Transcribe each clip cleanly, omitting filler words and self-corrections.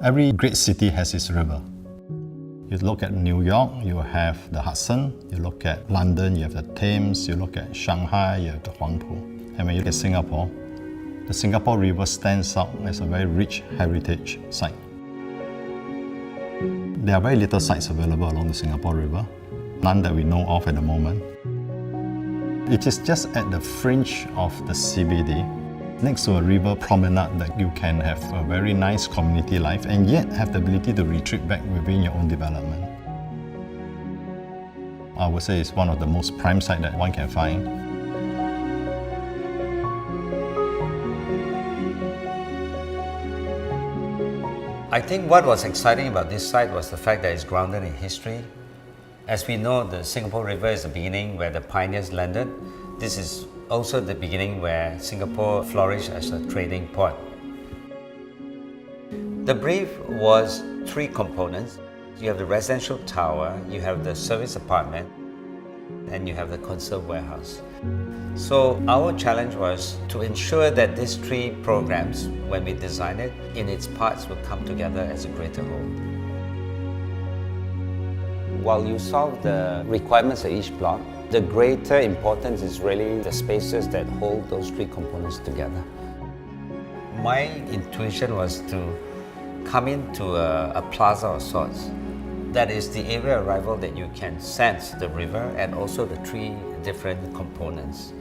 Every great city has its river. You look at New York, you have the Hudson. You look at London, you have the Thames. You look at Shanghai, you have the Huangpu. And when you look at Singapore, the Singapore River stands out as a very rich heritage site. There are very little sites available along the Singapore River, none that we know of at the moment. It is just at the fringe of the CBD, next to a river promenade, that you can have a very nice community life and yet have the ability to retreat back within your own development. I would say it's one of the most prime sites that one can find. I think what was exciting about this site was the fact that it's grounded in history. As we know, the Singapore River is the beginning where the pioneers landed. This is also the beginning where Singapore flourished as a trading port. The brief was 3 components. You have the residential tower, you have the service apartment, and you have the conserve warehouse. So our challenge was to ensure that these 3 programs, when we design it, in its parts will come together as a greater whole. While you solve the requirements of each block, the greater importance is really the spaces that hold those 3 components together. My intuition was to come into a plaza of sorts. That is the area arrival that you can sense the river and also the 3 different components.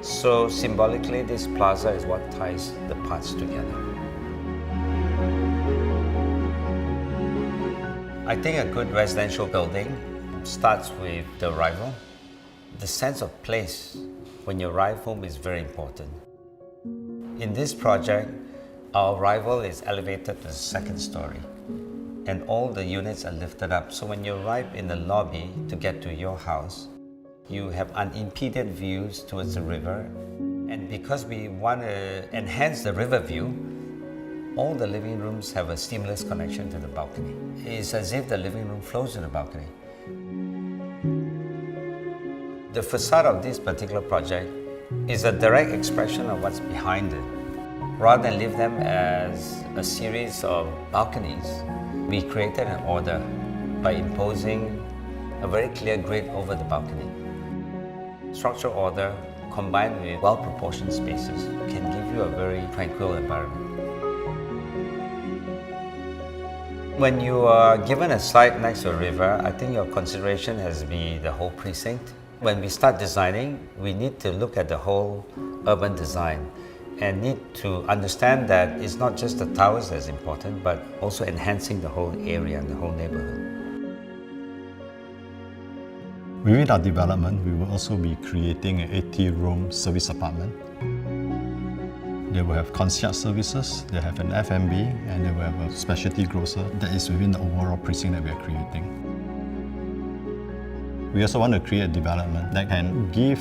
So symbolically, this plaza is what ties the parts together. I think a good residential building starts with the arrival. The sense of place when you arrive home is very important. In this project, our arrival is elevated to the 2nd story, and all the units are lifted up. So when you arrive in the lobby to get to your house, you have unimpeded views towards the river. And because we want to enhance the river view, all the living rooms have a seamless connection to the balcony. It's as if the living room flows to the balcony. The facade of this particular project is a direct expression of what's behind it. Rather than leave them as a series of balconies, we created an order by imposing a very clear grid over the balcony. Structural order combined with well-proportioned spaces can give you a very tranquil environment. When you are given a site next to a river, I think your consideration has to be the whole precinct. When we start designing, we need to look at the whole urban design and need to understand that it's not just the towers that's important, but also enhancing the whole area and the whole neighborhood. Within our development, we will also be creating an 80-room service apartment. They will have concierge services, they have an F&B, and they will have a specialty grocer that is within the overall precinct that we are creating. We also want to create a development that can give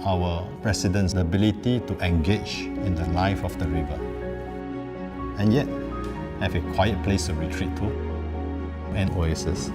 our residents the ability to engage in the life of the river, and yet have a quiet place to retreat to, an oasis.